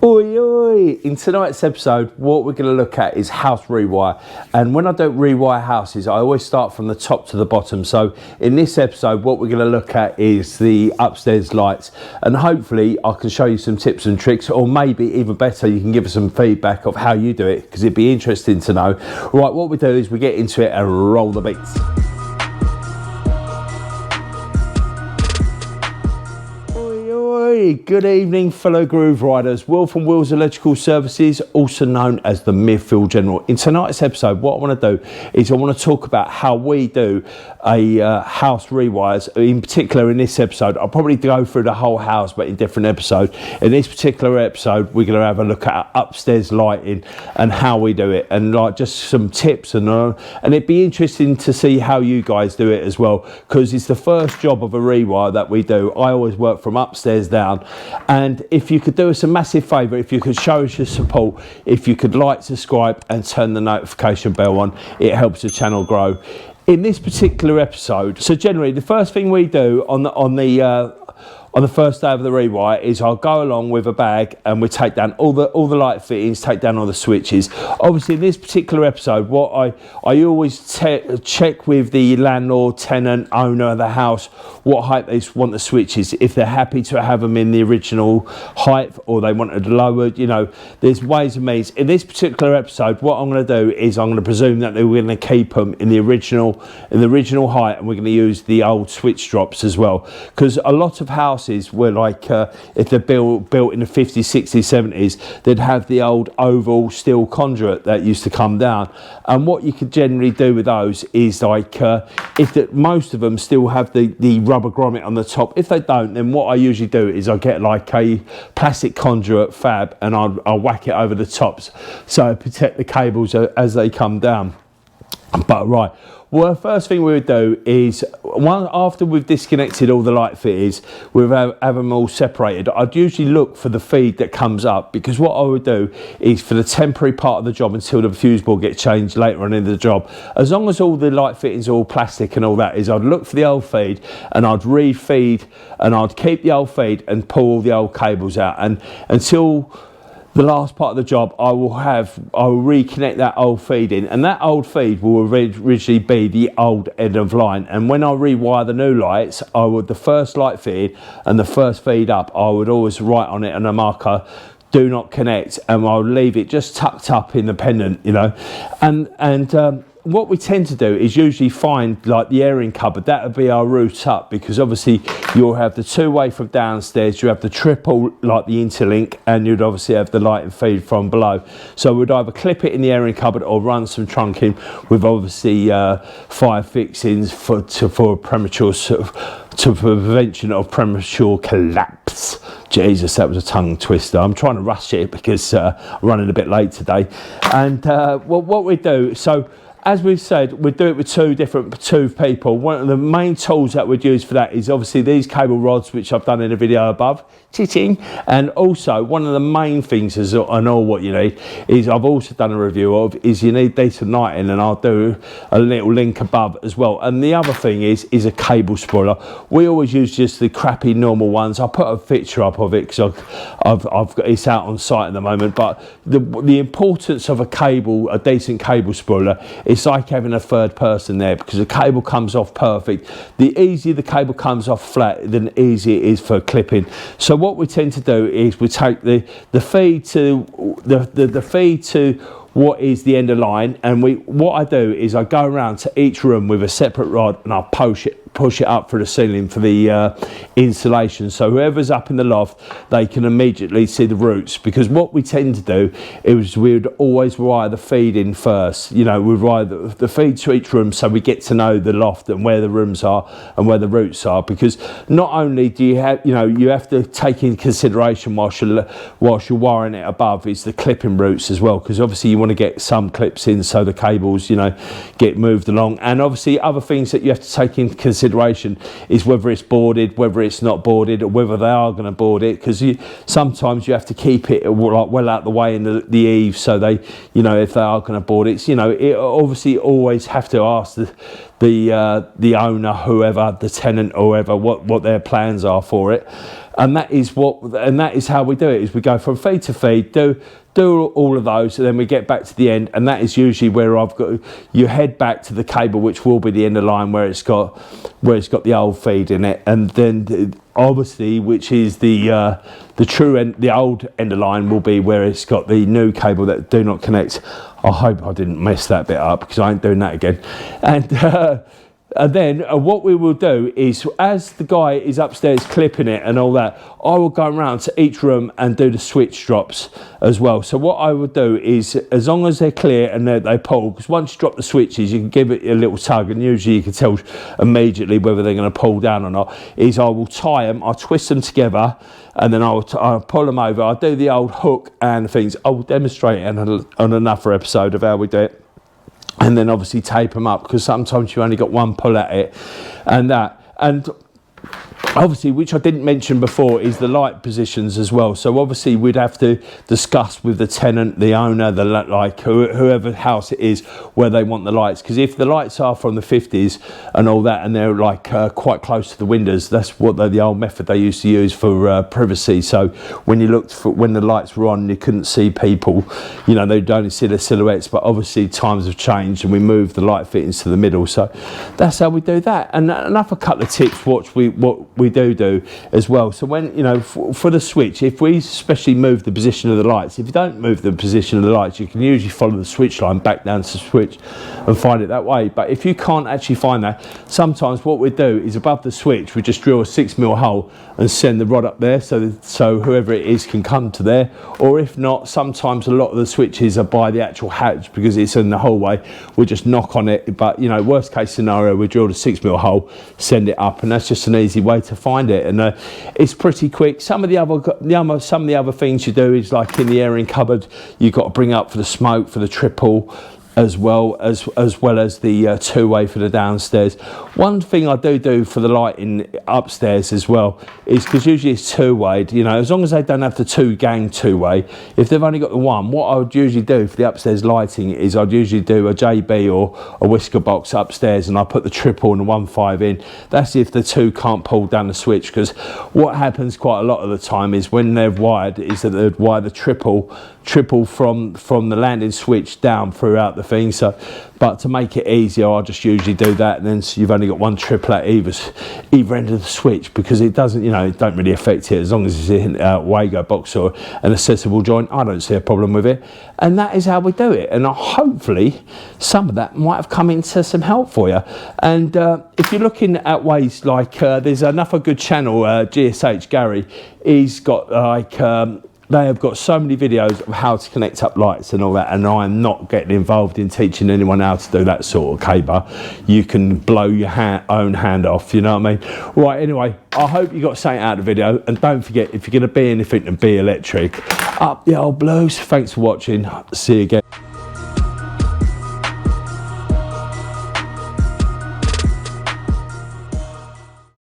Oi, oi! In tonight's episode, what we're going to look at is house rewire. And when I don't rewire houses, I always start from the top to the bottom. So in this episode, what we're going to look at is the upstairs lights. And hopefully I can show you some tips and tricks, or maybe even better, you can give us some feedback of how you do it, because it'd be interesting to know. Right, what we do is we get into it and roll the beats. Good evening, fellow groove riders. Will from Will's Electrical Services, also known as the Midfield General. In tonight's episode, what I want to do is I want to talk about how we do a house rewires. In particular, in this episode, I'll probably go through the whole house, but in different episodes. In this particular episode, we're going to have a look at upstairs lighting and how we do it, and like just some tips, and it'd be interesting to see how you guys do it as well, because it's the first job of a rewire that we do. I always work from upstairs down. And if you could do us a massive favour, if you could show us your support, if you could like, subscribe and turn the notification bell on, it helps the channel grow. In this particular episode, so generally the first thing we do on the first day of the rewire is I'll go along with a bag and we take down all the light fittings, take down all the switches. Obviously in this particular episode, what I always check with the landlord, tenant, owner of the house, what height they want the switches, if they're happy to have them in the original height or they want it lowered. You know, there's ways and means. In this particular episode, what I'm going to do is I'm going to presume that we're going to keep them in the original height, and we're going to use the old switch drops as well, because a lot of houses were like, if they're built in the 50s, 60s, 70s, they'd have the old oval steel conduit that used to come down. And what you could generally do with those is like, if most of them still have the rubber grommet on the top. If they don't, then what I usually do is I get like a plastic conduit fab and I'll whack it over the tops so I protect the cables as they come down. But right, well, the first thing we would do is, after we've disconnected all the light fittings, we'll have them all separated. I'd usually look for the feed that comes up, because what I would do is, for the temporary part of the job until the fuse board gets changed later on in the job, as long as all the light fittings are all plastic and all that, is I'd look for the old feed and I'd re-feed, and I'd keep the old feed and pull all the old cables out, and until the last part of the job, I will reconnect that old feed in, and that old feed will originally be the old end of line. And when I rewire the new lights, the first light feed and the first feed up, I would always write on it on a marker, do not connect, and I'll leave it just tucked up in the pendant, you know. And what we tend to do is usually find like the airing cupboard. That would be our route up, because obviously you'll have the two-way from downstairs, you have the triple, like the interlink, and you'd obviously have the light and feed from below. So we'd either clip it in the airing cupboard or run some trunking with obviously fire fixings for prevention of premature collapse. Jesus, that was a tongue twister. I'm trying to rush it because I'm running a bit late today. And well, what we do, so as we've said, we'd do it with two people. One of the main tools that we'd use for that is obviously these cable rods, which I've done in a video above. Chitting. And also one of the main things is, I know what you need, is I've also done a review of, is you need decent lighting, and I'll do a little link above as well. And the other thing is a cable spoiler. We always use just the crappy normal ones. I'll put a picture up of it because I've got it's out on site at the moment. But the importance of a decent cable spoiler, it's like having a third person there, because the cable comes off perfect. The easier the cable comes off flat, then the easier it is for clipping. So what we tend to do is we take the feed to the feed to what is the end of line, and what I do is I go around to each room with a separate rod and I'll push it up through the ceiling for the insulation, so whoever's up in the loft, they can immediately see the roots. Because what we tend to do is we would always wire the feed in first. You know, we wire the feed to each room, so we get to know the loft and where the rooms are and where the roots are. Because not only do you have, you know, you have to take in consideration whilst you're wiring it above, is the clipping routes as well, because obviously you want to get some clips in so the cables, you know, get moved along. And obviously other things that you have to take into consideration is whether it's boarded, whether it's not boarded, or whether they are going to board it, because sometimes you have to keep it like well out the way in the eaves, so they, you know, if they are going to board it, you know, it obviously always have to ask the owner, whoever, the tenant, or whoever, what their plans are for it. And that is how we do it, is we go from feed to feed, do all of those, and then we get back to the end, and that is usually where you head back to the cable, which will be the end of line where it's got the old feed in it, and then obviously, which is the true end, the old end of line will be where it's got the new cable that do not connect. I hope I didn't mess that bit up, because I ain't doing that again. And then what we will do is, as the guy is upstairs clipping it and all that, I will go around to each room and do the switch drops as well. So what I would do is, as long as they're clear and they pull, because once you drop the switches, you can give it a little tug, and usually you can tell immediately whether they're going to pull down or not, is I will tie them, I'll twist them together, and then I'll pull them over. I'll do the old hook and things. I will demonstrate on another episode of how we do it. And then obviously tape them up, because sometimes you only got one pull at it, and obviously, which I didn't mention before, is the light positions as well. So obviously we'd have to discuss with the tenant, the owner, whoever house it is, where they want the lights. Because if the lights are from the 50s and all that, and they're quite close to the windows, that's what the old method they used to use for privacy. So when the lights were on, you couldn't see people, they'd only see their silhouettes. But obviously times have changed, and we moved the light fittings to the middle. So that's how we do that. And another couple of tips what we do as well. So when for the switch, if we especially move the position of the lights, if you don't move the position of the lights, you can usually follow the switch line back down to the switch and find it that way. But if you can't actually find that, sometimes what we do is, above the switch, we just drill a 6mm hole and send the rod up there, so whoever it is can come to there. Or if not, sometimes a lot of the switches are by the actual hatch, because it's in the hallway, we just knock on it. But worst case scenario, we drill a 6mm hole, send it up, and that's just an easy way to find it. And it's pretty quick. Some of the other things you do is, like in the airing cupboard, you've got to bring up for the smoke, for the triple, as well as the two-way for the downstairs. One thing I do for the lighting upstairs as well is, because usually it's two-way, as long as they don't have the two-gang two-way, if they've only got the one, what I would usually do for the upstairs lighting is I'd usually do a JB or a whisker box upstairs, and I put the triple and the 1.5 in. That's if the two can't pull down the switch, because what happens quite a lot of the time is, when they're wired, is that they'd wire the triple from the landing switch down throughout the thing. So, but to make it easier, I just usually do that, and then you've only got one triple at either end of the switch, because it doesn't, it don't really affect it, as long as it's in a Wago box or an accessible joint. I don't see a problem with it, and that is how we do it. And hopefully some of that might have come into some help for you. And if you're looking at ways like there's another good channel, GSH Gary, he's got they have got so many videos of how to connect up lights and all that, and I'm not getting involved in teaching anyone how to do that sort of cable. You can blow your own hand off, you know what I mean? Right, anyway, I hope you got something out of the video, and don't forget, if you're going to be anything to be electric, up the old blues. Thanks for watching. See you again.